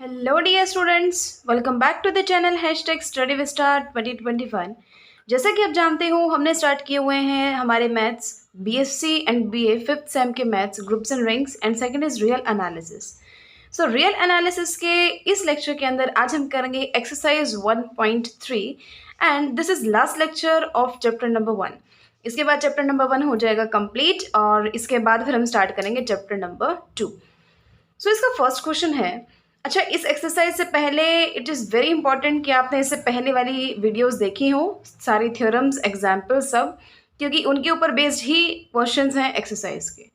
Hello dear students, welcome back to the channel hashtag study with star 2021। जैसा कि आप जानते हो, हमने स्टार्ट किए हुए हैं हमारे maths BSc and BA fifth sem के maths groups and rings and second is real analysis. So real analysis के इस लेक्चर के अंदर आज हम करेंगे exercise 1.3 and this is last lecture of chapter number 1। इसके बाद चैप्टर नंबर 1 हो जाएगा कंप्लीट और इसके बाद फिर हम स्टार्ट करेंगे चैप्टर नंबर 2। सो इसका फर्स्ट क्वेश्चन है, अच्छा इस एक्सरसाइज से पहले इट इज़ वेरी इंपॉर्टेंट कि आपने इससे पहले वाली वीडियोस देखी हो, सारी थ्योरम्स एग्जाम्पल सब, क्योंकि उनके ऊपर बेस्ड ही क्वेश्चंस हैं एक्सरसाइज के।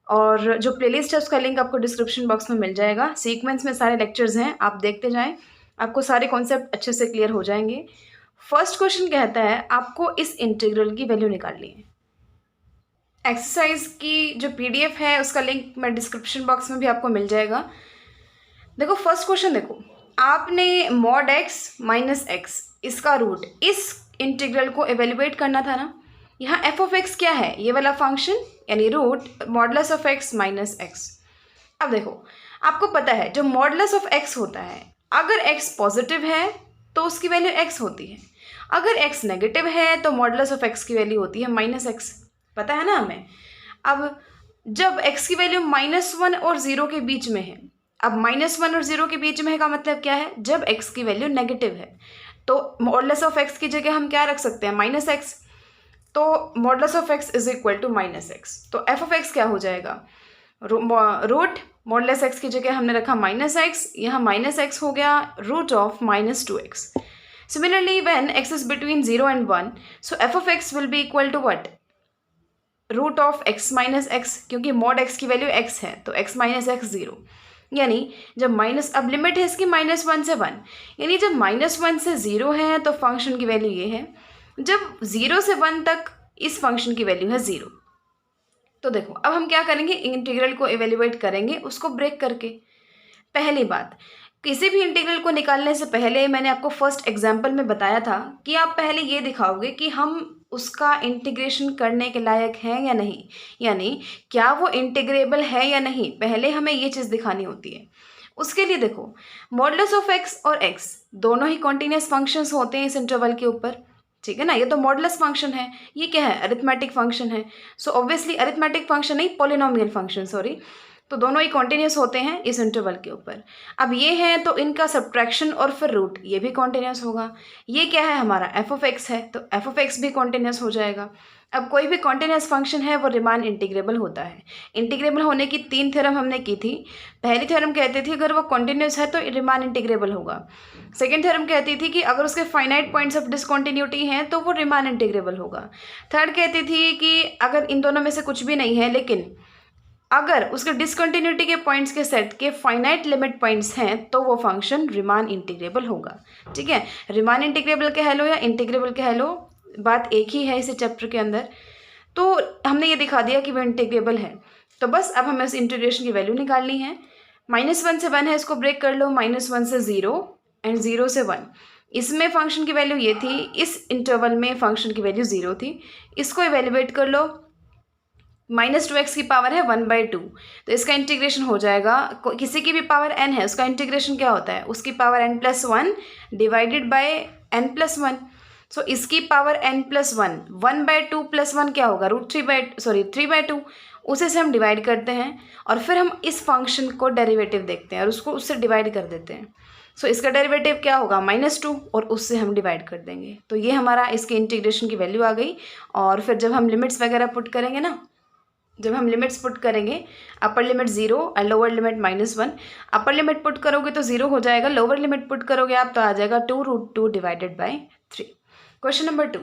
और जो प्लेलिस्ट है उसका लिंक आपको डिस्क्रिप्शन बॉक्स में मिल जाएगा। सीक्वेंस में सारे लेक्चर्स हैं, आप देखते जाएं, आपको सारे कॉन्सेप्ट अच्छे से क्लियर हो जाएंगे। फर्स्ट क्वेश्चन कहता है आपको इस इंटीग्रल की वैल्यू निकालनी है। एक्सरसाइज की जो पीडीएफ है उसका लिंक मैं डिस्क्रिप्शन बॉक्स में भी आपको मिल जाएगा। देखो फर्स्ट क्वेश्चन, देखो आपने मॉड एक्स माइनस एक्स इसका रूट, इस इंटीग्रल को एवेल्युएट करना था ना। यहाँ एफ ऑफ एक्स क्या है, ये वाला फंक्शन, यानी root modulus of x minus x. अब देखो आपको पता है जो मॉडलस ऑफ एक्स होता है, अगर एक्स पॉजिटिव है तो उसकी वैल्यू एक्स होती है, अगर एक्स नेगेटिव है तो मॉडलस ऑफ एक्स की वैल्यू होती है माइनस एक्स। पता है ना हमें। अब जब एक्स की वैल्यू -1 और 0 के बीच में है, अब -1 और 0 के बीच में है का मतलब क्या है, जब एक्स की वैल्यू नेगेटिव है तो मॉडलस ऑफ एक्स की जगह हम क्या रख सकते हैं, माइनस एक्स। तो modulus of x is equal to minus x, तो एफ ऑफ एक्स क्या हो जाएगा, रूट मॉडलस एक्स की जगह हमने रखा माइनस एक्स, यहाँ माइनस एक्स हो गया root of -2x। Similarly when x is between 0 and 1, so F of x will be equal to what, root of x minus x, क्योंकि मॉड एक्स की value x है तो x minus x 0। यानी जब minus, अब limit है इसकी -1 से 1, यानी जब -1 से 0 है तो फंक्शन की वैल्यू ये है, जब 0 से 1 तक इस फंक्शन की वैल्यू है 0। तो देखो अब हम क्या करेंगे, इंटीग्रल को एवेल्युएट करेंगे उसको ब्रेक करके। पहली बात, किसी भी इंटीग्रल को निकालने से पहले मैंने आपको फर्स्ट एग्जाम्पल में बताया था कि आप पहले ये दिखाओगे कि हम उसका इंटीग्रेशन करने के लायक हैं या नहीं, यानी क्या वो इंटीग्रेबल है या नहीं, पहले हमें ये चीज़ दिखानी होती है। उसके लिए देखो मॉडुलस ऑफ एक्स और एक्स दोनों ही कॉन्टिन्यूस फंक्शंस होते हैं इस इंटरवल के ऊपर, ठीक है ना। ये तो मॉडुलस फंक्शन है, ये क्या है, अरिथमेटिक फंक्शन है। सो ऑब्वियसली अरिथमेटिक फंक्शन नहीं, पॉलिनोमियल फंक्शन, सॉरी। तो दोनों ही कॉन्टिन्यूस होते हैं इस इंटरवल के ऊपर। अब ये है तो इनका सब्ट्रैक्शन और फिर रूट, ये भी कॉन्टिन्यूस होगा। ये क्या है हमारा एफ ऑफ एक्स है, तो एफ ऑफ एक्स भी कॉन्टिन्यूस हो जाएगा। अब कोई भी कॉन्टिन्यूस फंक्शन है वो रिमान इंटीग्रेबल होता है। इंटीग्रेबल होने की 3 थ्योरम हमने की थी। पहली थ्योरम कहती थी अगर वो कॉन्टिन्यूस है तो रिमान इंटीग्रेबल होगा। सेकेंड थ्योरम कहती थी कि अगर उसके फाइनाइट पॉइंट्स ऑफ डिसकॉन्टिन्यूटी हैं तो वो रिमान इंटीग्रेबल होगा। थर्ड कहती थी कि अगर इन दोनों में से कुछ भी नहीं है, लेकिन अगर उसके डिसकंटिन्यूटी के पॉइंट्स के सेट के फाइनाइट लिमिट पॉइंट्स हैं तो वो फंक्शन रिमान इंटीग्रेबल होगा। ठीक है, रिमान इंटीग्रेबल कह लो या इंटीग्रेबल कह लो, बात एक ही है इस चैप्टर के अंदर। तो हमने ये दिखा दिया कि वो इंटीग्रेबल है। तो बस अब हमें उस इंटीग्रेशन की वैल्यू निकालनी है। -1 से 1 है, इसको ब्रेक कर लो, -1 से 0 एंड 0 से 1। इसमें फंक्शन की वैल्यू ये थी, इस इंटरवल में फंक्शन की वैल्यू 0 थी। इसको इवेल्युएट कर लो, -2x की पावर है 1/2, तो इसका इंटीग्रेशन हो जाएगा, किसी की भी पावर n है उसका इंटीग्रेशन क्या होता है, उसकी power n+1 divided by n+1। सो इसकी पावर n+1, 1/2 + 1 क्या होगा, √3/2, उसे से हम डिवाइड करते हैं और फिर हम इस फंक्शन को डेरिवेटिव देखते हैं और उसको उससे डिवाइड कर देते हैं। सो इसका डेरिवेटिव क्या होगा, -2, और उससे हम डिवाइड कर देंगे। तो ये हमारा इसके इंटीग्रेशन की वैल्यू आ गई। और फिर जब हम लिमिट्स वगैरह पुट करेंगे ना, जब हम लिमिट्स पुट करेंगे, अपर लिमिट 0 और lower limit -1, upper limit put करोगे तो 0 हो जाएगा, लोअर लिमिट पुट करोगे आप तो आ जाएगा 2√2 divided by 3। Question number 2,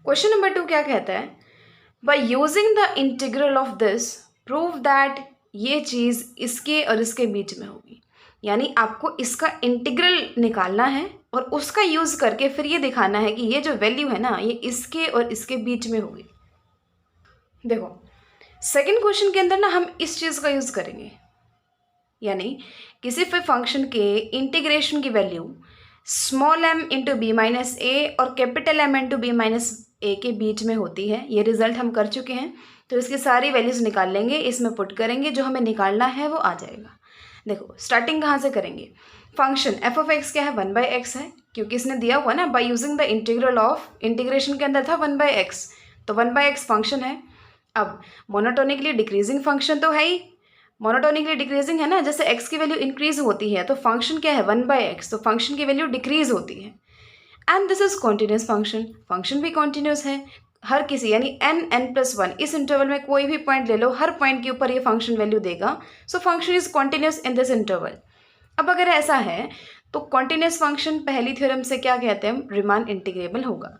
question number 2 क्या कहता है, by using the integral of this prove that, ये चीज़ इसके और इसके बीच में होगी। यानी आपको इसका इंटीग्रल निकालना है और उसका यूज़ करके फिर ये दिखाना है कि ये जो वैल्यू है ना, ये इसके और इसके बीच में होगी। देखो सेकंड क्वेश्चन के अंदर ना हम इस चीज़ का यूज़ करेंगे, यानी किसी भी फंक्शन के इंटीग्रेशन की value m into b minus A और M into b minus A के बीच में होती है। ये रिजल्ट हम कर चुके हैं, तो इसकी सारी वैल्यूज़ निकाल लेंगे, इसमें पुट करेंगे, जो हमें निकालना है वो आ जाएगा। देखो स्टार्टिंग कहाँ से करेंगे, फंक्शन एफ ऑफ एक्स क्या है, 1/x है, क्योंकि इसने दिया हुआ ना by using the integral of, integration के अंदर था 1/x, तो 1/x फंक्शन है। अब मोनोटोनिकली डिक्रीजिंग फंक्शन तो है ही, मोनोटोनिकली डिक्रीजिंग है ना, जैसे x की वैल्यू इंक्रीज होती है तो फंक्शन क्या है 1/x, तो फंक्शन की वैल्यू डिक्रीज होती है। And this is continuous function, function भी कॉन्टिन्यूस है, हर किसी यानी n+1 इस इंटरवल में कोई भी पॉइंट ले लो, हर पॉइंट के ऊपर ये फंक्शन वैल्यू देगा, so function is continuous in this interval. अब अगर ऐसा है तो कॉन्टिन्यूस फंक्शन पहली थ्योरम से क्या कहते हैं, रीमान इंटीग्रेबल होगा।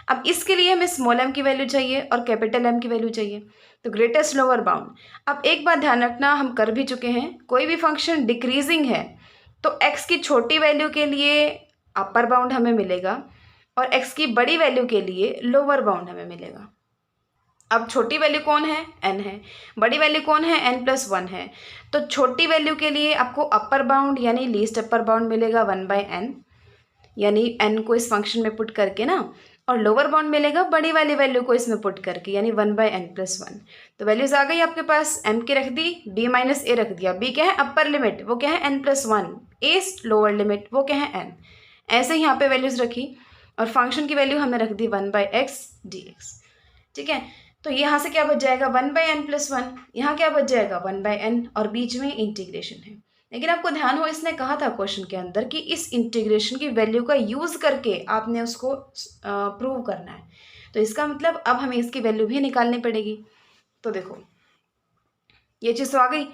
अब इसके लिए हमें स्मॉल m की वैल्यू चाहिए और कैपिटल M की वैल्यू चाहिए, तो ग्रेटेस्ट लोअर बाउंड। अब एक बात ध्यान रखना, हम कर भी चुके हैं, कोई भी फंक्शन डिक्रीजिंग है तो x की छोटी वैल्यू के लिए अपर बाउंड हमें मिलेगा और x की बड़ी वैल्यू के लिए लोअर बाउंड हमें मिलेगा। अब छोटी वैल्यू कौन है, n है, बड़ी वैल्यू कौन है, n+1 है, तो छोटी वैल्यू के लिए आपको अपर बाउंड यानी लीस्ट अपर बाउंड मिलेगा 1/n, यानी n को इस फंक्शन में पुट करके ना, और लोअर बाउंड मिलेगा बड़ी वाली वैल्यू को इसमें पुट करके यानी 1/n+1। तो वैल्यूज आ गई आपके पास, m की रख दी, b माइनस a रख दिया, b क्या है अपर लिमिट वो क्या है n+1, a लोअर लिमिट वो क्या है n, ऐसे ही यहाँ पे वैल्यूज रखी और फंक्शन की वैल्यू हमने रख दी 1/x dx। ठीक है, तो यहाँ से क्या बच जाएगा 1/n+1, यहाँ क्या बच जाएगा 1/n और बीच में इंटीग्रेशन है। लेकिन आपको ध्यान हो, इसने कहा था क्वेश्चन के अंदर कि इस इंटीग्रेशन की वैल्यू का यूज़ करके आपने उसको प्रूव करना है, तो इसका मतलब अब हमें इसकी वैल्यू भी निकालनी पड़ेगी। तो देखो ये चीज़ तो आ गई,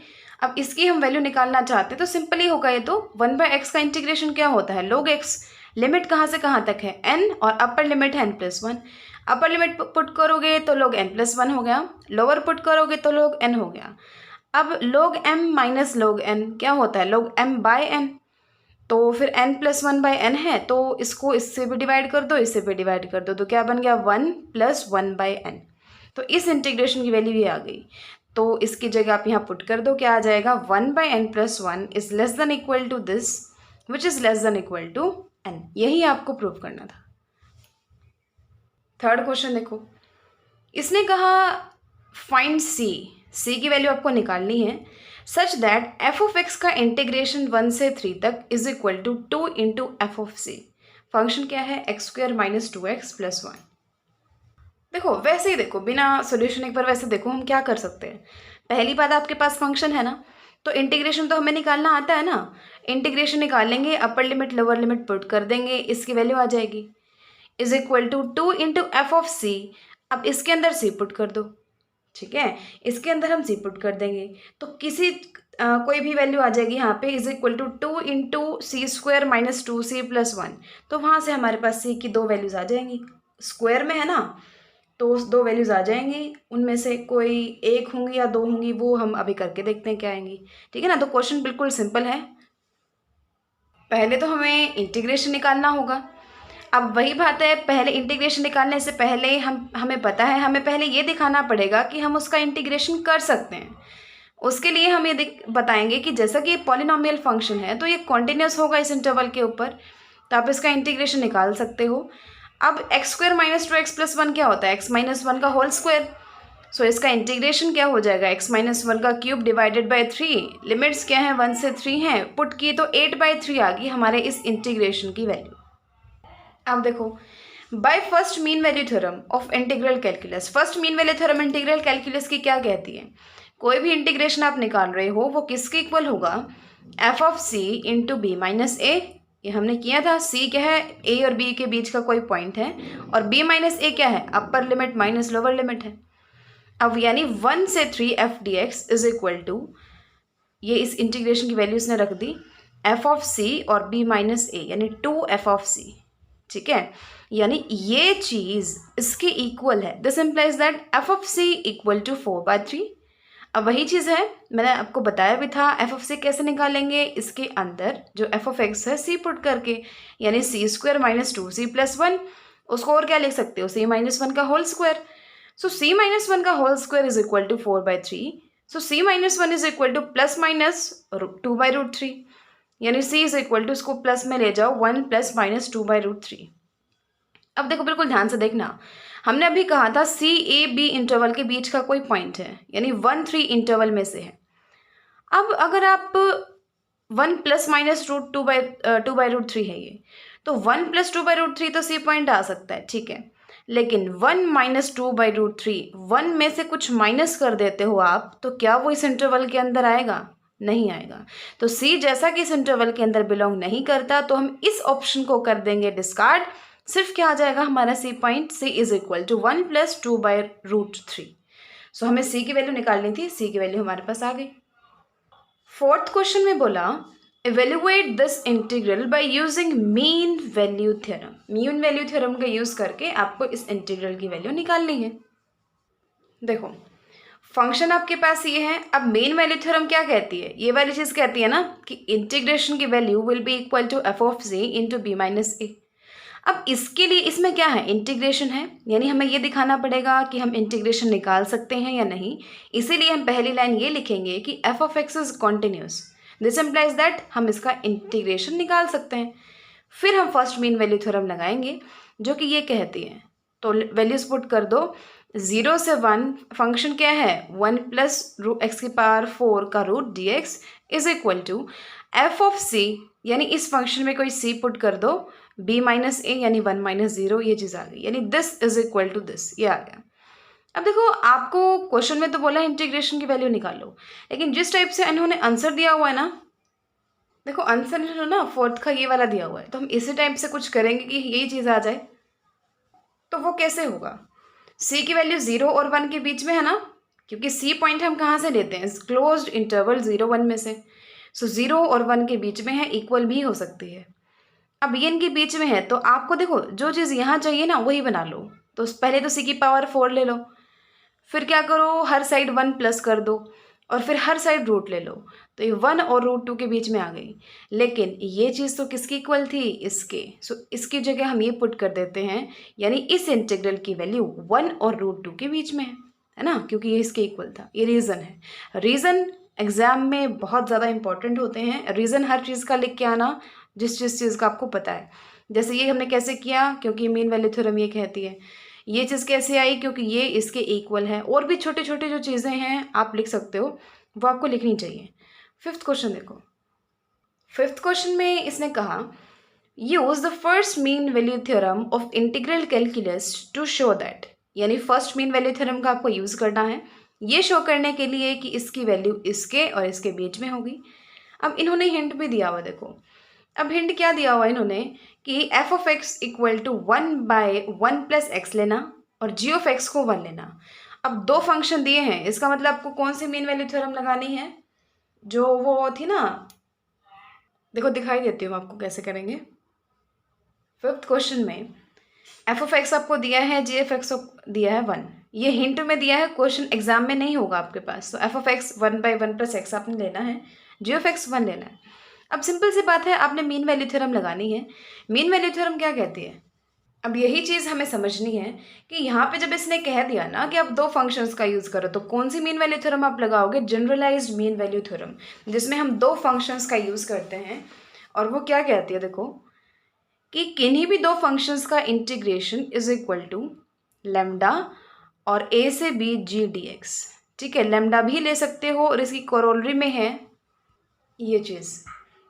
अब इसकी हम वैल्यू निकालना चाहते हैं तो सिंपली होगा ये, तो 1/x का इंटीग्रेशन क्या होता है log x, लिमिट कहाँ से कहाँ तक है n और अपर लिमिट है n+1, अपर लिमिट पुट करोगे तो log n+1 हो गया, लोअर पुट करोगे तो log n हो गया। अब log m minus log n क्या होता है, log m/n, तो फिर n+1/n है तो इसको इससे भी डिवाइड कर दो, इससे भी डिवाइड कर दो, तो क्या बन गया 1 + 1/n। तो इस इंटीग्रेशन की वैल्यू ये आ गई, तो इसकी जगह आप यहाँ पुट कर दो, क्या आ जाएगा 1/n+1 is less than equal to this which is less than equal to n। यही आपको प्रूव करना था। थर्ड क्वेश्चन देखो, इसने कहा फाइंड c की वैल्यू आपको निकालनी है such that f of x का इंटीग्रेशन 1 से 3 तक is equal to 2 into f of c। Function क्या है x² - 2x + 1। देखो वैसे ही देखो, बिना सॉल्यूशन एक बार वैसे देखो हम क्या कर सकते हैं। पहली बात, आपके पास फंक्शन है ना, तो इंटीग्रेशन तो हमें निकालना आता है ना, इंटीग्रेशन निकाल लेंगे, upper limit lower limit put कर देंगे, इसकी वैल्यू आ जाएगी is equal to 2 into f of c। अब इसके अंदर c पुट कर दो, ठीक है, इसके अंदर हम c पुट कर देंगे तो किसी कोई भी वैल्यू आ जाएगी यहाँ पे is equal to 2 into c² - 2c + 1। तो वहाँ से हमारे पास c की दो वैल्यूज आ जाएंगी, स्क्वायर में है ना, तो दो वैल्यूज आ जाएंगी, उनमें से कोई एक होंगी या दो होंगी, वो हम अभी करके देखते हैं क्या आएंगी। ठीक है ना, तो क्वेश्चन बिल्कुल सिंपल है। पहले तो हमें इंटीग्रेशन निकालना होगा। अब वही बात है, पहले इंटीग्रेशन निकालने से पहले हमें पता है, हमें पहले ये दिखाना पड़ेगा कि हम उसका इंटीग्रेशन कर सकते हैं। उसके लिए हम ये बताएंगे कि जैसा कि ये पॉलिनोमियल फंक्शन है तो ये कॉन्टिन्यूस होगा इस इंटरवल के ऊपर, तो आप इसका इंटीग्रेशन निकाल सकते हो। अब x² - 2x + 1 क्या होता है, x - 1 का होल स्क्वायर, सो इसका इंटीग्रेशन क्या हो जाएगा x - 1 का क्यूब डिवाइडेड बाय 3, लिमिट्स क्या है 1 से 3 हैं, पुट की तो 8/3 आ गई हमारे इस इंटीग्रेशन की वैल्यू। अब देखो, by first mean value theorem of integral calculus, first mean value theorem integral calculus की क्या कहती है, कोई भी इंटीग्रेशन आप निकाल रहे हो वो किसके इक्वल होगा, F of c into b minus A. ये हमने किया था, c क्या है a और b के बीच का कोई पॉइंट है, और b माइनस ए क्या है upper limit minus lower limit है। अब यानी 1 से 3 f D x is equal to, ये इस इंटीग्रेशन की वैल्यू इसने रख दी, एफ ऑफ c और b माइनस ए यानी 2f ऑफ c। ठीक है, यानी ये चीज़ इसके इक्वल है, this implies that F of c equal to 4/3। अब वही चीज़ है, मैंने आपको बताया भी था एफ ऑफ c कैसे निकालेंगे, इसके अंदर जो एफ ऑफ x है c पुट करके, यानी c² - 2c + 1, उसको और क्या लिख सकते हो c - 1 का होल स्क्वायर। सो c - 1 का whole square is equal to 4/3, so c - 1 is equal to ±2/√3, यानी c इज इक्वल टू, इसको प्लस में ले जाओ 1 ± 2/√3। अब देखो बिल्कुल ध्यान से देखना, हमने अभी कहा था सी ए बी इंटरवल के बीच का कोई पॉइंट है, यानी 1 3 इंटरवल में से है। अब अगर आप 1 plus minus root two by root three है ये, तो 1 plus two by root three तो सी पॉइंट आ सकता है, ठीक है। लेकिन 1 minus two by root three, 1 में से कुछ माइनस कर देते हो आप, तो क्या वो इस इंटरवल के अंदर आएगा? नहीं आएगा। तो सी जैसा कि इस इंटरवल के अंदर बिलोंग नहीं करता, तो हम इस ऑप्शन को कर देंगे डिस्कार्ड। सिर्फ क्या आ जाएगा हमारा C point, C is equal to 1 plus two by root three. So हमें सी की वैल्यू निकालनी थी, सी की वैल्यू हमारे पास आ गई। फोर्थ क्वेश्चन में बोला evaluate this integral by using mean value theorem. Mean value theorem का यूज करके आपको इस इंटीग्रल की वैल्यू निकालनी है। देखो फंक्शन आपके पास ये है। अब मेन वैल्यू थ्योरम क्या कहती है? ये वाली चीज कहती है ना कि इंटीग्रेशन की value will be equal to F of C into B minus A. अब इसके लिए इसमें क्या है? इंटीग्रेशन है, यानी हमें ये दिखाना पड़ेगा कि हम इंटीग्रेशन निकाल सकते हैं या नहीं। इसीलिए हम पहली लाइन ये लिखेंगे कि f of x is continuous, this implies that हम इसका इंटीग्रेशन निकाल सकते हैं। फिर हम फर्स्ट मीन वैल्यू थ्योरम लगाएंगे जो कि ये कहती है, तो वैल्यूज पुट कर दो 0 से 1। फंक्शन क्या है? 1 प्लस एक्स की पावर 4 का root D x is equal to F of C, यानी इस फंक्शन में कोई सी पुट कर दो, बी माइनस ए यानी 1 माइनस 0, ये चीज़ आ गई, यानी this is equal to this, ये आ गया। अब देखो आपको क्वेश्चन में तो बोला इंटीग्रेशन की वैल्यू निकालो, लेकिन जिस टाइप से इन्होंने आंसर दिया हुआ है ना, देखो आंसर ना फोर्थ का ये वाला दिया हुआ है, तो हम इसी टाइप से कुछ करेंगे कि यही चीज़ आ जाए। तो वो कैसे होगा? सी की वैल्यू 0 और 1 के बीच में है ना, क्योंकि सी पॉइंट हम कहाँ से लेते हैं? क्लोज्ड इंटरवल 0 1 में से। सो 0 और 1 के बीच में है, इक्वल भी हो सकती है। अब ये इनके बीच में है, तो आपको देखो जो चीज़ यहाँ चाहिए ना वही बना लो। तो पहले तो सी की पावर 4 ले लो, फिर क्या करो हर साइड 1 प्लस कर दो, और फिर हर साइड रूट ले लो। तो ये 1 और रूट 2 के बीच में आ गई। लेकिन ये चीज़ तो किसकी इक्वल थी? इसके। सो इसकी जगह हम ये पुट कर देते हैं, यानी इस इंटीग्रल की वैल्यू 1 और रूट 2 के बीच में है ना, क्योंकि ये इसके इक्वल था। ये रीज़न है। रीज़न एग्जाम में बहुत ज़्यादा इंपॉर्टेंट होते हैं। रीज़न हर चीज़ का लिख के आना, जिस चीज़ का आपको पता है। जैसे ये हमने कैसे किया? क्योंकि मीन वैल्यू थ्योरम ये कहती है। ये चीज़ कैसे आई? क्योंकि ये इसके इक्वल है। और भी छोटे छोटे जो चीज़ें हैं आप लिख सकते हो, वो आपको लिखनी चाहिए। फिफ्थ क्वेश्चन देखो। फिफ्थ क्वेश्चन में इसने कहा use the first mean value theorem of integral calculus to show that, यानी फर्स्ट मीन वैल्यू थ्योरम का आपको यूज करना है ये शो करने के लिए कि इसकी वैल्यू इसके और इसके बीच में होगी। अब इन्होंने हिंट भी दिया हुआ, देखो अब हिंट क्या दिया हुआ इन्होंने कि f of x equal to 1 by 1 plus x लेना और जी ऑफ एक्स को 1 लेना। अब दो फंक्शन दिए हैं, इसका मतलब आपको कौन सी मीन वैल्यू थ्योरम लगानी है? जो वो थी ना, देखो दिखाई देती हूँ आपको कैसे करेंगे। फिफ्थ क्वेश्चन में एफ ऑफ एक्स आपको दिया है, जी एफ एक्स दिया है 1। ये हिंट में दिया है, क्वेश्चन एग्जाम में नहीं होगा आपके पास। तो f of x 1 by 1 plus x आपने लेना है, जी ऑफ एक्स 1 लेना है। अब सिंपल सी बात है, आपने मीन वैल्यू थ्योरम लगानी है। मीन वैल्यू थ्योरम क्या कहती है? अब यही चीज़ हमें समझनी है कि यहाँ पे जब इसने कह दिया ना कि आप दो फंक्शंस का यूज़ करो, तो कौन सी मीन वैल्यू थ्योरम आप लगाओगे? जनरलाइज्ड मीन वैल्यू थ्योरम, जिसमें हम दो फंक्शंस का यूज़ करते हैं। और वो क्या कहती है देखो, कि किन्हीं भी दो फंक्शंस का integration is equal to lambda और ए से बी जी डी एक्स। ठीक है, लेमडा भी ले सकते हो और इसकी कोरोलरी में है ये चीज़,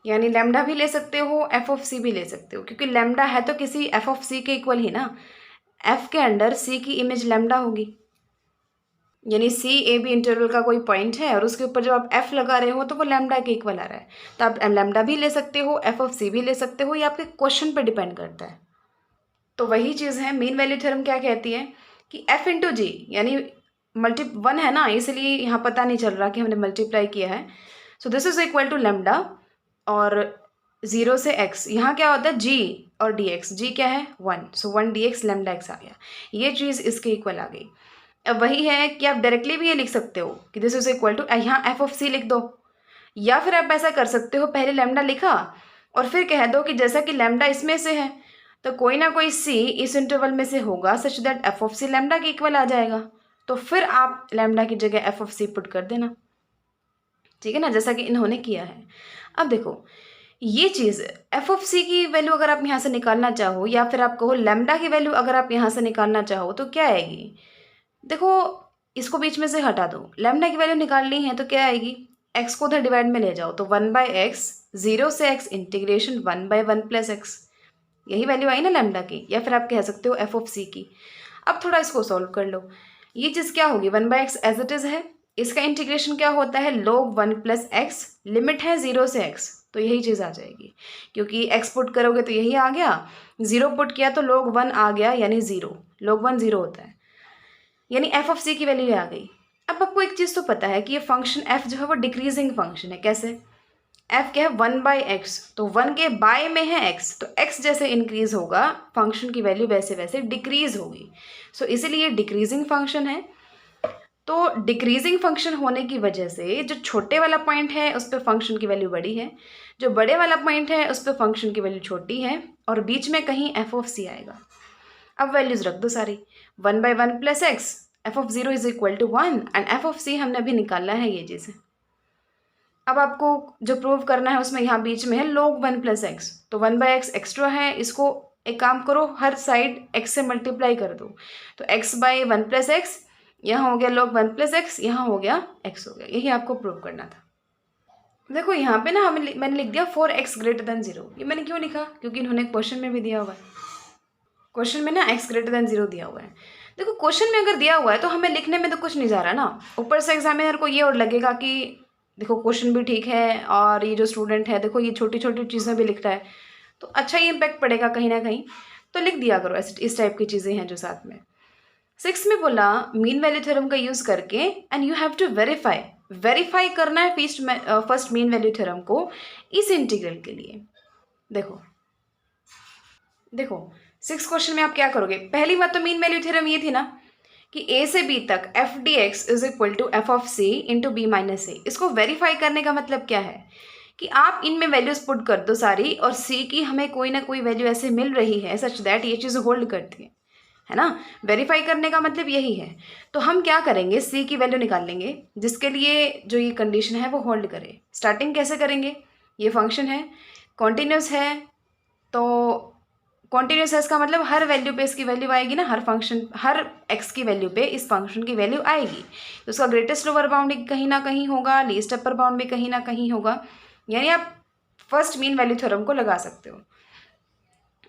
यानी लेमडा भी ले सकते हो, एफ ऑफ सी भी ले सकते हो, क्योंकि लेमडा है तो किसी एफ ऑफ सी के इक्वल ही ना। एफ के अंडर सी की इमेज लेमडा होगी, यानी सी ए बी इंटरवल का कोई पॉइंट है और उसके ऊपर जब आप एफ लगा रहे हो तो वो लेमडा के इक्वल आ रहा है। तो आप लेमडा भी ले सकते हो, एफ ऑफ सी भी ले सकते हो, ये आपके क्वेश्चन पर डिपेंड करता है। तो वही चीज़ है, मीन वैल्यू थ्योरम क्या कहती है कि एफ इंटू जी, यानी मल्टी 1 है ना, इसलिए यहाँ पता नहीं चल रहा कि हमने मल्टीप्लाई किया है। So this is equal to lambda और 0 से x, यहाँ क्या होता है g और dx, g क्या है 1, सो 1 dx लेमडा x आ गया। ये चीज़ इसके इक्वल आ गई। अब वही है कि आप डायरेक्टली भी ये लिख सकते हो कि दिस इज इक्वल टू, यहाँ एफ ऑफ सी लिख दो, या फिर आप ऐसा कर सकते हो पहले लेमडा लिखा और फिर कह दो कि जैसा कि लेमडा इसमें से है तो कोई ना कोई सी इस इंटरवल में से होगा such that F of c lambda के इक्वल आ जाएगा। तो फिर आप लेमडा की जगह एफ ऑफ सी पुट कर देना, ठीक है ना, जैसा कि इन्होंने किया है। अब देखो ये चीज़ एफ ऑफ सी की वैल्यू अगर आप यहाँ से निकालना चाहो, या फिर आप कहो लेमडा की वैल्यू अगर आप यहाँ से निकालना चाहो, तो क्या आएगी? देखो इसको बीच में से हटा दो, लेमडा की वैल्यू निकालनी है तो क्या आएगी? एक्स को उधर डिवाइड में ले जाओ तो 1/x, 0 से x इंटीग्रेशन 1/1 प्लस एक्स, यही वैल्यू आई ना लैम्डा की, या फिर आप कह सकते हो एफ ऑफ सी की। अब थोड़ा इसको सॉल्व कर लो। ये चीज़ क्या होगी, 1/x एज इट इज़ है, इसका इंटीग्रेशन क्या होता है log 1 प्लस एक्स, लिमिट है 0 से x, तो यही चीज़ आ जाएगी, क्योंकि x पुट करोगे तो यही आ गया, 0 पुट किया तो log 1 आ गया, यानी 0, log 1 0 होता है, यानी एफ ऑफ सी की वैल्यू आ गई। अब आपको एक चीज़ तो पता है कि ये फंक्शन एफ जो है वो डिक्रीजिंग फंक्शन है। कैसे, एफ क्या है 1/x, तो 1 के बाय में है x, तो x जैसे इंक्रीज होगा फंक्शन की वैल्यू वैसे वैसे डिक्रीज होगी, सो इसीलिए डिक्रीजिंग फंक्शन है। तो डिक्रीजिंग फंक्शन होने की वजह से जो छोटे वाला पॉइंट है उस पर फंक्शन की वैल्यू बड़ी है, जो बड़े वाला पॉइंट है उस पर फंक्शन की वैल्यू छोटी है, और बीच में कहीं एफ ऑफ सी आएगा। अब वैल्यूज रख दो सारी, 1/1 plus X, F of 0 is equal to 1, and F of C हमने अभी निकाला है ये चीज़। अब आपको जो प्रूव करना है उसमें यहाँ बीच में है log 1 प्लस एक्स, तो 1/x एक्स्ट्रा है, इसको एक काम करो हर साइड x से मल्टीप्लाई कर दो, तो x/1 प्लस एक्स, यहाँ हो गया log 1 प्लस एक्स, यहाँ हो गया x हो गया, यही आपको प्रूव करना था। देखो यहाँ पे ना मैंने लिख दिया 4x ग्रेटर देन 0, ये मैंने क्यों लिखा, क्योंकि इन्होंने क्वेश्चन में भी दिया हुआ है, क्वेश्चन में ना x ग्रेटर देन 0 दिया हुआ है। देखो क्वेश्चन में अगर दिया हुआ है तो हमें लिखने में तो कुछ नहीं जा रहा ना, ऊपर से एग्जामिनर को ये और लगेगा कि देखो क्वेश्चन भी ठीक है और ये जो स्टूडेंट है देखो ये छोटी छोटी चीज़ें भी लिख रहा है, तो अच्छा ही इम्पैक्ट पड़ेगा कहीं ना कहीं, तो लिख दिया करो ऐसे, इस टाइप की चीज़ें हैं जो साथ में। 6 में बोला मीन वैल्यू थ्योरम का यूज़ करके and you have to verify करना है फर्स्ट मीन वैल्यू थ्योरम को इस इंटीग्रल के लिए। देखो 6 क्वेश्चन में आप क्या करोगे, पहली बात तो मीन वैल्यू थ्योरम ये थी ना कि a से b तक F D x is equal to F of C into B minus A. इसको वेरीफाई करने का मतलब क्या है कि आप इनमें वैल्यूज पुट कर दो सारी, और c की हमें कोई ना कोई वैल्यू ऐसे मिल रही है सच दैट ये चीज़ होल्ड करती है ना। वेरीफाई करने का मतलब यही है। तो हम क्या करेंगे, c की वैल्यू निकाल लेंगे जिसके लिए जो ये कंडीशन है वो होल्ड करे। स्टार्टिंग कैसे करेंगे, ये फंक्शन है कॉन्टिन्यूस है, तो कॉन्टिन्यूस है इसका मतलब हर वैल्यू पे इसकी वैल्यू आएगी ना, हर x की वैल्यू पे इस फंक्शन की वैल्यू आएगी, तो उसका ग्रेटेस्ट लोअर बाउंड कहीं ना कहीं होगा, लीस्ट अपर बाउंड भी कहीं ना कहीं होगा, यानी आप फर्स्ट मीन वैल्यू थ्योरम को लगा सकते हो।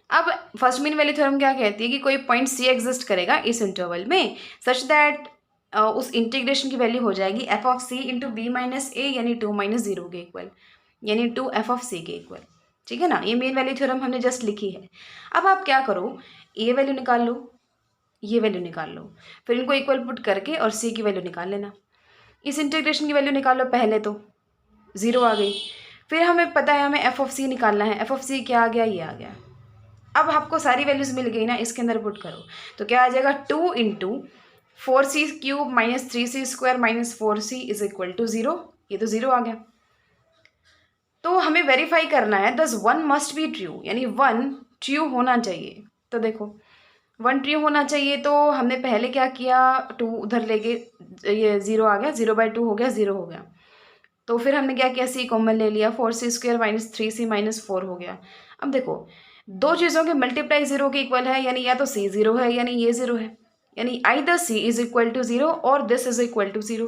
अब फर्स्ट मीन वैल्यू थ्योरम क्या कहती है कि कोई पॉइंट c एग्जिस्ट करेगा इस इंटरवल में सच दैट उस इंटीग्रेशन की वैल्यू हो जाएगी F of C into B minus ए, यानी 2 - 0 के इक्वल, यानी 2 एफ ऑफ सी के इक्वल, ठीक है ना। ये मेन वैल्यू थ्योरम हमने जस्ट लिखी है। अब आप क्या करो, ये वैल्यू निकाल लो, ये वैल्यू निकाल लो, फिर इनको इक्वल पुट करके और सी की वैल्यू निकाल लेना। इस इंटीग्रेशन की वैल्यू निकाल लो, पहले तो 0 आ गई, फिर हमें पता है हमें एफ ऑफ सी निकालना है, एफ ऑफ सी क्या आ गया, ये आ गया। अब आपको सारी वैल्यूज मिल गई ना, इसके अंदर पुट करो तो क्या आ जाएगा 2 into 4c³ minus 3c² minus 4c is equal to 0, ये तो 0 आ गया। तो हमें वेरीफाई करना है दस 1 मस्ट बी ट्रू, यानी 1 ट्रू होना चाहिए। तो देखो 1 ट्रू होना चाहिए, तो हमने पहले क्या किया, 2 उधर लेके ये 0 आ गया, 0/2 हो गया, 0 हो गया। तो फिर हमने क्या किया, c कॉमन ले लिया, 4c² माइनस 3c माइनस 4 हो गया। अब देखो दो चीज़ों के मल्टीप्लाई 0 के इक्वल है, यानी या तो c 0 है यानी ये 0 है, यानी either c is equal to 0 और दिस इज इक्वल टू 0।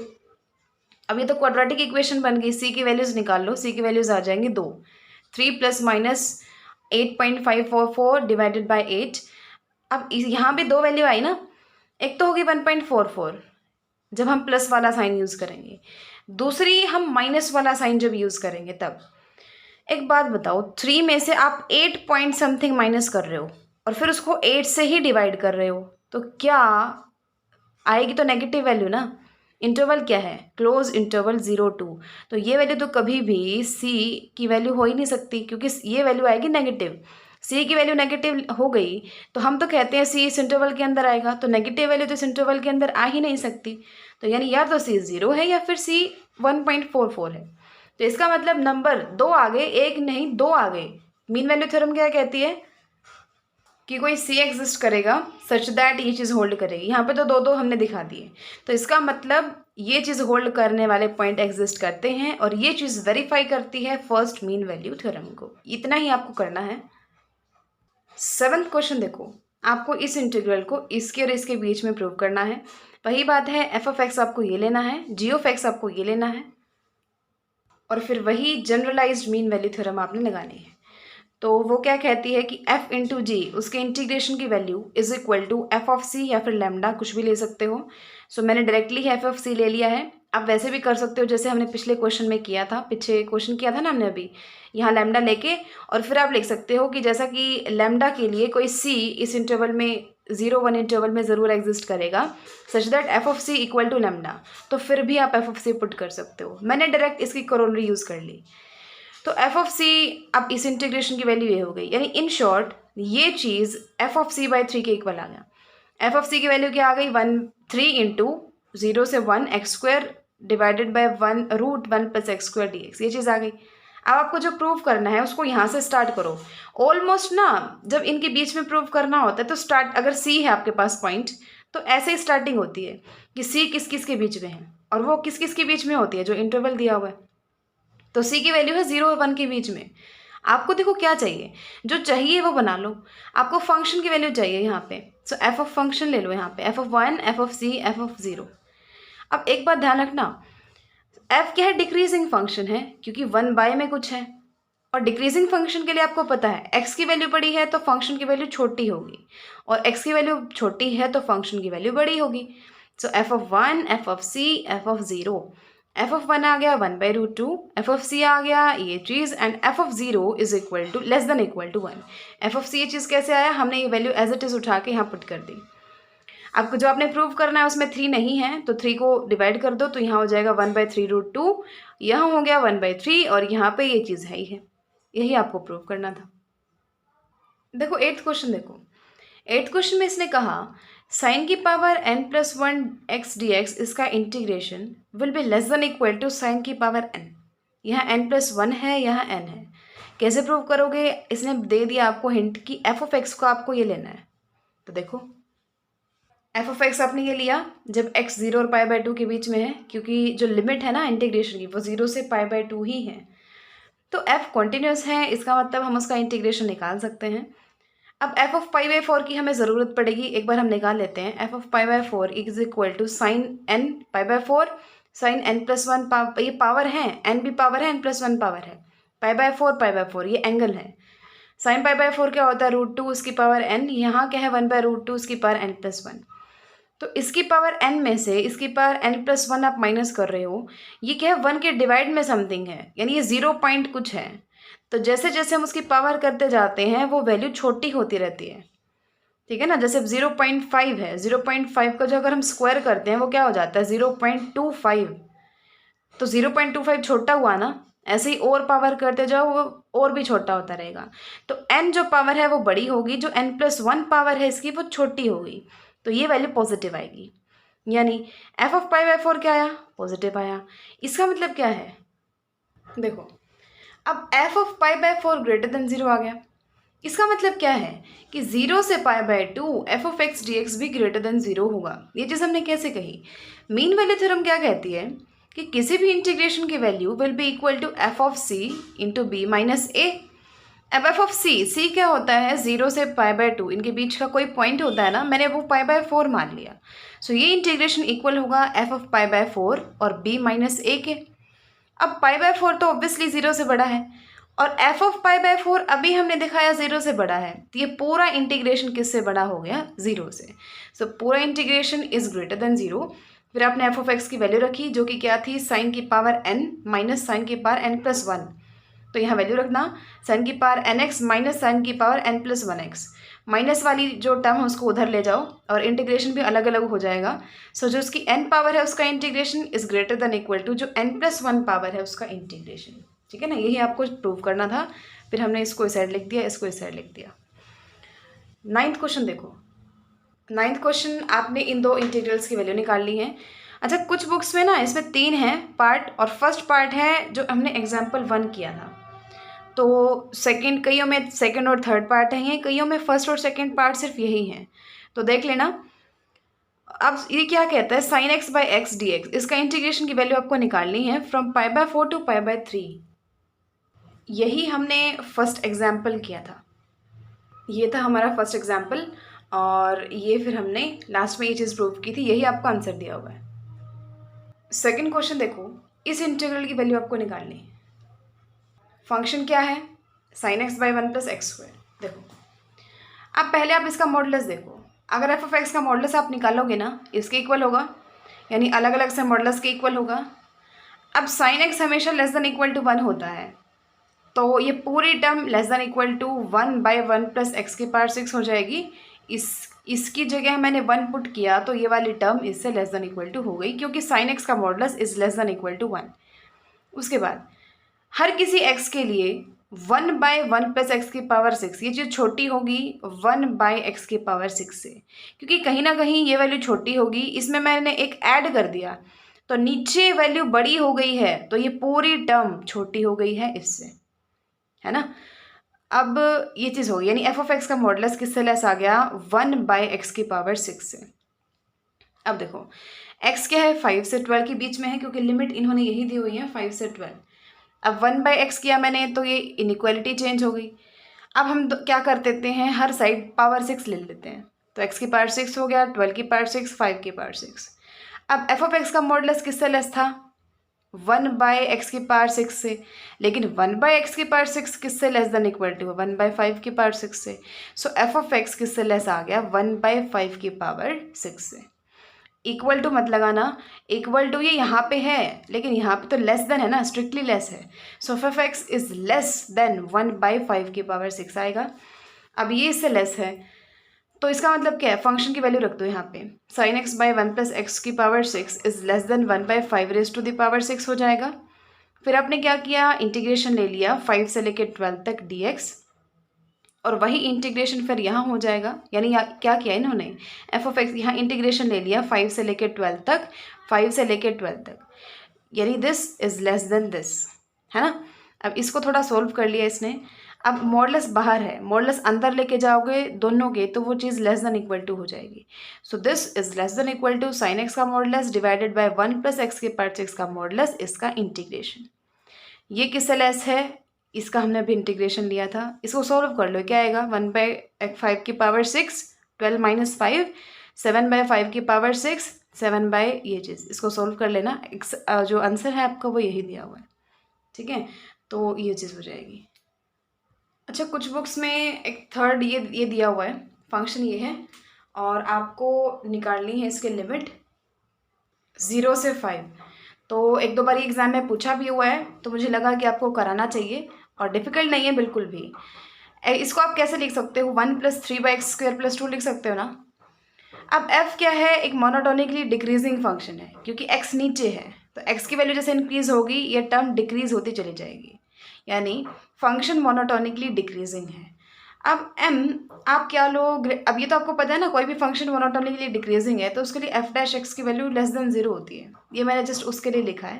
अब ये तो क्वाड्रेटिक इक्वेशन बन गई, c की वैल्यूज निकाल लो, c की वैल्यूज आ जाएंगी 2, 3 प्लस माइनस 8.544 डिवाइडेड बाई 8। अब यहाँ पे दो वैल्यू आई ना, एक तो होगी 1.44 जब हम प्लस वाला साइन यूज़ करेंगे, दूसरी हम माइनस वाला साइन जब यूज़ करेंगे तब। एक बात बताओ, 3 में से आप 8 पॉइंट समथिंग माइनस कर रहे हो और फिर उसको 8 से ही डिवाइड कर रहे हो, तो क्या आएगी, तो नेगेटिव वैल्यू ना। इंटरवल क्या है, क्लोज इंटरवल 0-2, तो ये वैल्यू तो कभी भी c की वैल्यू हो ही नहीं सकती, क्योंकि ये वैल्यू आएगी नेगेटिव। c की वैल्यू नेगेटिव हो गई तो हम तो कहते हैं c इस इंटरवल के अंदर आएगा, तो नेगेटिव वैल्यू तो इस इंटरवल के अंदर आ ही नहीं सकती, तो यानी या तो c 0 है या फिर c 1.44 है। तो इसका मतलब नंबर 2 आ गए, 1 नहीं 2 आ गए। मीन वैल्यू थ्योरम क्या कहती है कि कोई c एग्जिस्ट करेगा सच दैट ये चीज़ होल्ड करेगी। यहाँ पे तो 2 हमने दिखा दिए, तो इसका मतलब ये चीज़ होल्ड करने वाले पॉइंट एग्जिस्ट करते हैं और ये चीज़ वेरीफाई करती है फर्स्ट मीन वैल्यू थ्योरम को। इतना ही आपको करना है। 7th क्वेश्चन देखो, आपको इस इंटीग्रल को इसके और इसके बीच में प्रूव करना है। वही बात है, एफ ऑफ एक्स आपको ये लेना है, जी ऑफ एक्स आपको ये लेना है, और फिर वही जनरलाइज्ड मीन वैल्यू थ्योरम आपने लगानी है। तो वो क्या कहती है कि f इंटू जी, उसके इंटीग्रेशन की value is equal to F of C या फिर लैम्डा, कुछ भी ले सकते हो। सो मैंने डायरेक्टली एफ ऑफ सी ले लिया है। आप वैसे भी कर सकते हो जैसे हमने पिछले क्वेश्चन में किया था, पीछे क्वेश्चन किया था ना हमने अभी, यहाँ लैम्डा लेके और फिर आप लिख सकते हो कि जैसा कि लैम्डा के लिए कोई सी इस इंटरवल में 0-1 इंटरवल में ज़रूर एग्जिस्ट करेगा such that F of C equal to lambda, तो फिर भी आप एफ ऑफ सी पुट कर सकते हो। मैंने डायरेक्ट इसकी करोलरी यूज़ कर ली। तो एफ ऑफ सी, अब इस इंटीग्रेशन की वैल्यू ये हो गई, यानी इन शॉर्ट ये चीज़ एफ ऑफ सी बाई 3 के इक्वल आ गया। एफ ऑफ सी की वैल्यू क्या आ गई, 3 इंटू 0 से 1 x square divided by 1√1 plus x square D x, ये चीज़ आ गई। अब आपको जो प्रूव करना है उसको यहाँ से स्टार्ट करो। ऑलमोस्ट ना, जब इनके बीच में प्रूव करना होता है तो स्टार्ट, अगर सी है आपके पास पॉइंट, तो ऐसे ही स्टार्टिंग होती है कि सी किस किस के बीच में है, और वो किस किस के बीच में होती है, जो इंटरवल दिया हुआ है। तो सी की वैल्यू है 0 और 1 के बीच में। आपको देखो क्या चाहिए, जो चाहिए वो बना लो। आपको फंक्शन की वैल्यू चाहिए यहाँ पे, सो एफ ऑफ फंक्शन ले लो यहाँ पे, F of 1, F of C, F of 0। अब एक बात ध्यान रखना, एफ क्या है, डिक्रीजिंग फंक्शन है, क्योंकि 1/, में कुछ है। और डिक्रीजिंग फंक्शन के लिए आपको पता है एक्स की वैल्यू बड़ी है तो फंक्शन की वैल्यू छोटी होगी, और एक्स की वैल्यू छोटी है तो फंक्शन की वैल्यू बड़ी होगी। So F of 1, F of C, F of 0। F of 1 आ गया 1/√2, एफ ऑफ सी आ गया ये चीज़, and F of 0 is equal to less than equal to 1। F of C ये चीज़ कैसे आया, हमने ये वैल्यू एज इट इज़ उठा के यहाँ पुट कर दी। आपको जो आपने प्रूव करना है उसमें 3 नहीं है, तो 3 को डिवाइड कर दो, तो यहाँ हो जाएगा 1/3√2, यहाँ हो गया 1/3, और यहाँ पे ये चीज़ है ही है। यही आपको प्रूव करना था। देखो 8th क्वेश्चन, देखो 8th क्वेश्चन में इसने कहा साइन की पावर n+1 x dx, इसका integration will be less than equal to sine की पावर n। यहाँ n+1 है, यहाँ n है। कैसे प्रूव करोगे, इसने दे दिया आपको हिंट कि एफ ऑफ एक्स को आपको ये लेना है। तो देखो एफ ऑफ एक्स आपने ये लिया जब x 0 और π/2 के बीच में है, क्योंकि जो लिमिट है ना इंटीग्रेशन की वो 0 से π/2 ही है। तो f कॉन्टिन्यूस है, इसका मतलब हम उसका इंटीग्रेशन निकाल सकते हैं। अब एफ ऑफ π/4 की हमें ज़रूरत पड़ेगी, एक बार हम निकाल लेते हैं। F of π/4 is equal to sine n π/4, sine n+1, ये पावर है, n भी पावर है, n+1 पावर है, π/4 ये एंगल है। साइन π/4 क्या होता है, √2 उसकी पावर n, यहाँ क्या है 1/√2 उसकी पावर n+1। तो इसकी पावर n में से इसकी पावर n+1 आप माइनस कर रहे हो, ये क्या है 1 के डिवाइड में समथिंग है, यानी ये 0 पॉइंट कुछ है। तो जैसे जैसे हम उसकी पावर करते जाते हैं वो वैल्यू छोटी होती रहती है, ठीक है ना। जैसे 0.5 है, 0.5 का जो अगर हम स्क्वायर करते हैं वो क्या हो जाता है 0.25, तो 0.25 छोटा हुआ ना, ऐसे ही और पावर करते जाओ वो और भी छोटा होता रहेगा। तो n जो पावर है वो बड़ी होगी, जो n+1 पावर है इसकी वो छोटी होगी, तो ये वैल्यू पॉजिटिव आएगी। यानी एफ ऑफ π/4 क्या आया, पॉजिटिव आया। इसका मतलब क्या है, देखो अब एफ ऑफ π/4 ग्रेटर देन 0 आ गया। इसका मतलब क्या है कि 0 से π/2 F of X D X भी ग्रेटर देन 0 होगा। ये चीज़ हमने कैसे कही, मीन वैल्यू थ्योरम क्या कहती है कि किसी भी इंटीग्रेशन की value will be equal to F of C into B minus A. अब एफ ऑफ सी क्या होता है, 0 से π/2 इनके बीच का कोई पॉइंट होता है ना, मैंने वो π/4 मान लिया। सो ये इंटीग्रेशन इक्वल होगा एफ ऑफ π/4 और b माइनस ए के। अब π/4 तो ऑब्वियसली 0 से बड़ा है, और एफ ऑफ π/4 अभी हमने दिखाया 0 से बड़ा है, तो ये पूरा इंटीग्रेशन किससे बड़ा हो गया, 0 से। सो पूरा इंटीग्रेशन इज ग्रेटर देन 0। फिर आपने एफ ऑफ एक्स की वैल्यू रखी जो कि क्या थी, साइन की पावर n माइनस साइन की पावर n+1। तो यहाँ वैल्यू रखना साइन की पावर nx माइनस साइन की पावर n+1x, माइनस वाली जो टर्म है उसको उधर ले जाओ और इंटीग्रेशन भी अलग अलग हो जाएगा। सो जो उसकी n पावर है उसका integration is greater than equal to जो n+1 पावर है उसका इंटीग्रेशन, ठीक है ना। यही आपको प्रूव करना था। फिर हमने इसको इस साइड लिख दिया, इसको इस साइड लिख दिया। 9th क्वेश्चन देखो, 9th क्वेश्चन आपने इन दो इंटीग्रल्स की वैल्यू निकाल ली है। अच्छा कुछ बुक्स में ना इसमें 3 है पार्ट, और फर्स्ट पार्ट है जो हमने एग्जाम्पल 1 किया था, तो सेकंड, कईयों में सेकंड और थर्ड पार्ट है, कईयों में फर्स्ट और सेकंड पार्ट सिर्फ यही है, तो देख लेना। अब ये क्या कहता है, sine X by x D x, इसका इंटीग्रेशन की वैल्यू आपको निकालनी है फ्रॉम π/4 टू π/3। यही हमने फर्स्ट एग्जाम्पल किया था, ये था हमारा फर्स्ट एग्जाम्पल, और ये फिर हमने लास्ट में ये चीज़ प्रूव की थी, यही आपको आंसर दिया हुआ है। सेकंड क्वेश्चन देखो, इस इंटीग्रल की वैल्यू आपको निकालनी है। फंक्शन क्या है, sine X by 1 plus x square. देखो अब पहले आप इसका मॉडुलस देखो, अगर एफ ऑफ एक्स का मॉडुलस आप निकालोगे ना इसके इक्वल होगा, यानी अलग अलग से मॉडुलस के इक्वल होगा। अब साइन एक्स हमेशा लेस देन इक्वल टू 1 होता है, तो ये पूरी term less than equal to 1/1 plus X की पावर 6 हो जाएगी। इसकी जगह मैंने 1 पुट किया तो ये वाली टर्म इससे लेस देन इक्वल टू हो गई, क्योंकि साइन एक्स का modulus is less than equal to 1। उसके बाद हर किसी x के लिए 1/1 प्लस एक्स की पावर 6, ये चीज़ छोटी होगी 1/x की पावर 6 से, क्योंकि कहीं ना कहीं ये वैल्यू छोटी होगी, इसमें मैंने एक ऐड कर दिया तो नीचे वैल्यू बड़ी हो गई है, तो ये पूरी टर्म छोटी हो गई है इससे, है ना। अब ये चीज़ होगी, यानी एफ ऑफ एक्स का मॉडुलस किससे लेस आ गया, 1/x की पावर 6 से। अब देखो x क्या है, 5 से 12 के बीच में है, क्योंकि लिमिट इन्होंने यही दी हुई है 5 से 12। अब 1/x किया मैंने तो ये इनइक्वालिटी चेंज हो गई। अब हम क्या कर देते हैं, हर साइड पावर 6 ले लेते हैं, तो x की पावर 6 हो गया, 12 की पावर 6, 5 की पावर 6। अब एफ ऑफ एक्स का मॉडुलस किससे लेस था, 1/x की पावर 6 से, लेकिन 1/x की पावर 6 किससे लेस देन इक्वल टू 1/5 की पावर 6 से। सो एफ ऑफ एक्स किससे लेस आ गया, 1/5 की पावर 6 से। इक्वल टू मत लगाना, इक्वल टू ये यहाँ पे है, लेकिन यहाँ पे तो लेस देन है ना, स्ट्रिक्टली लेस है। So F of x is less than 1/5 की पावर 6 आएगा। अब ये इससे लेस है, तो इसका मतलब क्या है, फंक्शन की वैल्यू रख दो यहाँ पे, sine X by 1 plus X की power 6 is less than 1/5 raise to the power 6 हो जाएगा। फिर आपने क्या किया, इंटीग्रेशन ले लिया 5 से लेकर 12 तक dx, और वही इंटीग्रेशन फिर यहाँ हो जाएगा, यानी क्या किया इन्होंने, एफ ऑफ एक्स यहाँ इंटीग्रेशन ले लिया 5 से लेकर 12 तक, 5 से लेकर 12 तक, यानी this is less then this, है ना। अब इसको थोड़ा सोल्व कर लिया इसने। अब मॉडुलस बाहर है, मॉडुलस अंदर लेके जाओगे दोनों के तो वो चीज़ लेस देन इक्वल टू हो जाएगी। So this is less than equal to sine X का modulus divided by 1 plus X की पावर 6 का मॉडुलस, इसका इंटीग्रेशन। ये किससे लेस है, इसका हमने अभी इंटीग्रेशन लिया था, इसको सोल्व कर लो, क्या आएगा, 1/5 की पावर 6, 12 माइनस 5, 7/5 की पावर 6, 7 बाय ये चीज़, इसको सोल्व कर लेना, जो आंसर है आपका वो यही दिया हुआ है, ठीक है। तो ये चीज़ हो जाएगी। अच्छा, कुछ बुक्स में एक थर्ड ये दिया हुआ है, फंक्शन ये है, और आपको निकालनी है इसके लिमिट 0 से 5। तो एक दो बार एग्ज़ाम में पूछा भी हुआ है, तो मुझे लगा कि आपको कराना चाहिए, और डिफ़िकल्ट नहीं है बिल्कुल भी। इसको आप कैसे लिख सकते हो, 1 + 3/x² + 2 लिख सकते हो ना। अब f क्या है, एक मोनोटोनिकली डिक्रीजिंग फंक्शन है, क्योंकि x नीचे है, तो x की वैल्यू जैसे इंक्रीज होगी ये टर्म डिक्रीज होती चली जाएगी, यानी फंक्शन मोनोटोनिकली डिक्रीजिंग है। अब m आप क्या लो, अब ये तो आपको पता है ना, कोई भी फंक्शन मोनोटोनिकली डिक्रीजिंग है तो उसके लिए f' की वैल्यू लेस देन 0 होती है, ये मैंने जस्ट उसके लिए लिखा है।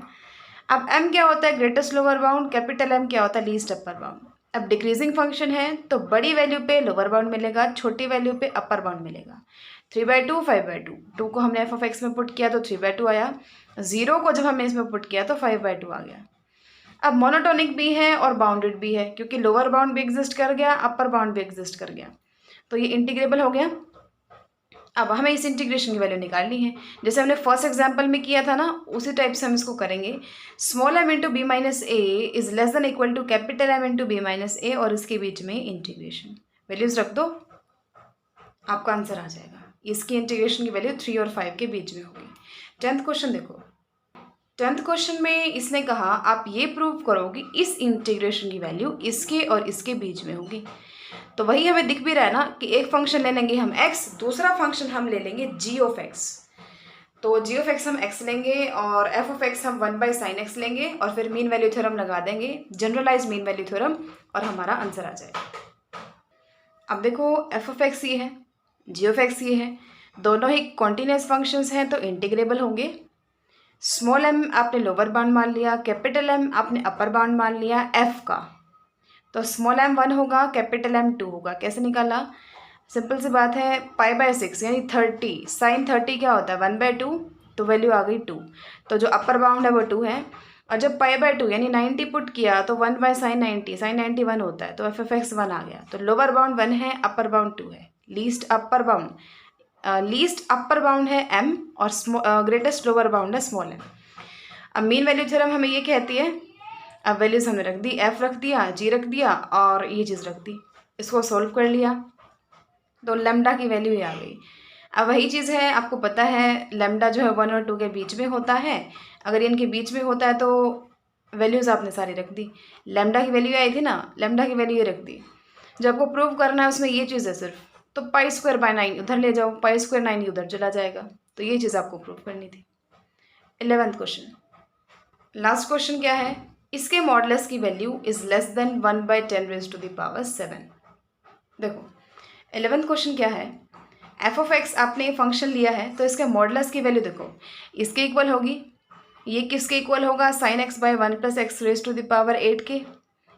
अब m क्या होता है, greatest lower bound, capital M क्या होता है, लीस्ट अपर बाउंड। अब डिक्रीजिंग फंक्शन है तो बड़ी वैल्यू पे लोअर बाउंड मिलेगा, छोटी वैल्यू पे अपर बाउंड मिलेगा। 3/2, 5/2, 2 को हमने एफ ऑफ एक्स में पुट किया तो 3/2 आया, 0 को जब हमने इसमें पुट किया तो 5/2 आ गया। अब मोनोटोनिक भी है और बाउंडेड भी है, क्योंकि लोअर बाउंड भी एग्जिस्ट कर गया, अपर बाउंड भी एग्जिस्ट कर गया, तो ये इंटीग्रेबल हो गया। अब हमें इस इंटीग्रेशन की वैल्यू निकालनी है, जैसे हमने फर्स्ट एग्जाम्पल में किया था ना, उसी टाइप से हम इसको करेंगे। Small m into B minus A is less than equal to capital M into B minus A, और इसके बीच में इंटीग्रेशन वैल्यूज रख दो, आपका आंसर आ जाएगा। इसकी इंटीग्रेशन की वैल्यू 3 और 5 के बीच में होगी। 10th क्वेश्चन देखो, 10th क्वेश्चन में इसने कहा आप ये प्रूव करो कि इस इंटीग्रेशन की वैल्यू इसके और इसके बीच में होगी। तो वही हमें दिख भी रहा है ना कि एक फंक्शन ले लेंगे हम x, दूसरा फंक्शन हम ले लेंगे g ऑफ x। तो g ऑफ x हम x लेंगे और f ऑफ x हम 1/sin x लेंगे, और फिर मीन वैल्यू थ्योरम लगा देंगे, जनरलाइज मीन वैल्यू थ्योरम, और हमारा आंसर आ जाएगा। अब देखो f ऑफ x ये है, g ऑफ x ये है, दोनों ही कॉन्टिन्यूस फंक्शंस हैं तो इंटीग्रेबल होंगे। स्मॉल m आपने लोअर बाउंड मान लिया, कैपिटल M आपने अपर बाउंड मान लिया f का, तो स्मॉल m 1 होगा, कैपिटल M 2 होगा। कैसे निकाला, सिंपल सी बात है, π/6 यानी 30, साइन 30 क्या होता है 1/2, तो वैल्यू आ गई 2, तो जो अपर बाउंड है वो 2 है, और जब π/2 यानी 90 पुट किया तो 1/sin 90, sin 90 1 होता है, तो f ऑफ x 1 आ गया। तो लोअर बाउंड 1 है, अपर बाउंड 2 है, लीस्ट अपर बाउंड है m, और ग्रेटेस्ट लोअर बाउंड है स्मॉल m। अब मीन वैल्यू थ्योरम हमें ये कहती है, अब वैल्यूज़ हमने रख दी, एफ रख दिया, जी रख दिया और ये चीज़ रख दी। इसको सॉल्व कर लिया तो लैम्डा की वैल्यू ही आ गई। अब वही चीज़ है, आपको पता है लैम्डा जो है 1 और 2 के बीच में होता है। अगर ये इनके बीच में होता है तो वैल्यूज़ आपने सारी रख दी। लैम्डा की वैल्यू आई थी ना, लैम्डा की वैल्यू ये रख दी। जो आपको प्रूव करना है उसमें ये चीज़ है सिर्फ, तो पाई स्क्वायर बाय 9 उधर ले जाओ, पाई स्क्वायर 9 उधर चला जाएगा। तो ये चीज़ आपको प्रूव करनी थी। 11th क्वेश्चन, लास्ट क्वेश्चन क्या है, इसके मॉडुलस की वैल्यू इज लेस देन 1/10⁻⁷। देखो 11th क्वेश्चन क्या है, एफ ऑफ एक्स आपने फंक्शन लिया है तो इसके मॉडुलस की वैल्यू देखो, इसके इक्वल होगी, ये किसके इक्वल होगा, साइन एक्स बाय 1 + x⁻8 के।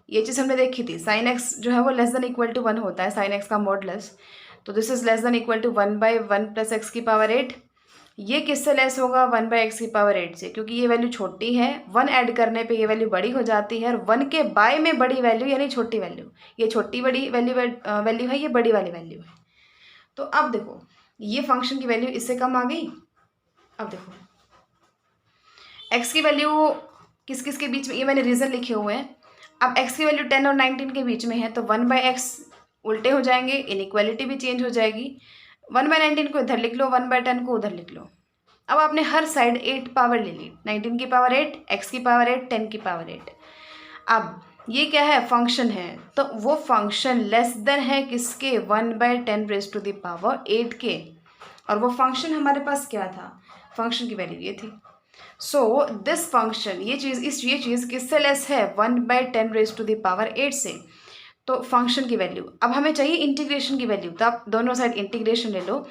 ये चीज़ हमने देखी थी, साइन एक्स जो है वो लेस देन इक्वल टू 1 होता है, साइन एक्स का मॉडुलस। तो this is less than equal to 1/1 + x⁻8। ये किससे लेस होगा, 1/x⁻8 से, क्योंकि ये वैल्यू छोटी है, 1 ऐड करने पे ये वैल्यू बड़ी हो जाती है, और 1 के बाय में बड़ी वैल्यू यानी छोटी वैल्यू, ये छोटी बड़ी वैल्यू है, ये बड़ी वाली वैल्यू है। तो अब देखो ये फंक्शन की वैल्यू इससे कम आ गई। अब देखो x की वैल्यू किस किस के बीच में, ये मैंने रीज़न लिखे हुए हैं। अब x की वैल्यू 10 और 19 के बीच में है तो 1/x उल्टे हो जाएंगे, इनइक्वालिटी भी चेंज हो जाएगी। 1/19 को इधर लिख लो, 1/10 को उधर लिख लो। अब आपने हर साइड 8 पावर ले ली, 19 की पावर 8, x की पावर 8, 10 की पावर 8। अब ये क्या है, फंक्शन है, तो वो फंक्शन लेस देन है किसके, 1/10⁻8 के। और वो फंक्शन हमारे पास क्या था, फंक्शन की वैल्यू ये थी। सो दिस फंक्शन, ये चीज़ किससे लेस है, 1/10⁻8 से। तो फंक्शन की वैल्यू, अब हमें चाहिए इंटीग्रेशन की वैल्यू, तो आप दोनों साइड इंटीग्रेशन ले लो,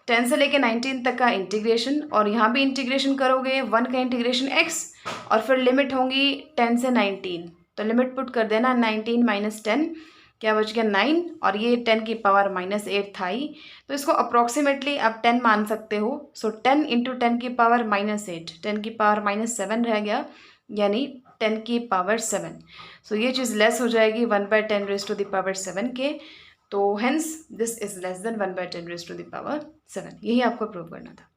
10 से लेके 19 तक का इंटीग्रेशन, और यहाँ भी इंटीग्रेशन करोगे 1 का इंटीग्रेशन x, और फिर लिमिट होंगी 10 से 19, तो लिमिट पुट कर देना, 19 - 10 क्या बच गया, 9, और ये 10 की पावर -8 था ही, तो इसको अप्रॉक्सीमेटली आप 10 मान सकते हो। सो 10 × 10 की पावर -8, 10 की पावर -7 रह गया, यानी 10 की पावर 7। सो ये चीज़ लेस हो जाएगी 1/10⁻7 के। तो hence this is less then 1/10⁻7। यही आपको प्रूव करना था।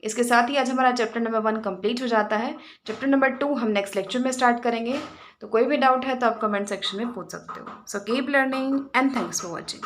इसके साथ ही आज हमारा चैप्टर नंबर 1 कंप्लीट हो जाता है। चैप्टर नंबर 2 हम नेक्स्ट लेक्चर में स्टार्ट करेंगे। तो कोई भी डाउट है तो आप कमेंट सेक्शन में पूछ सकते हो। So keep learning and thanks for watching.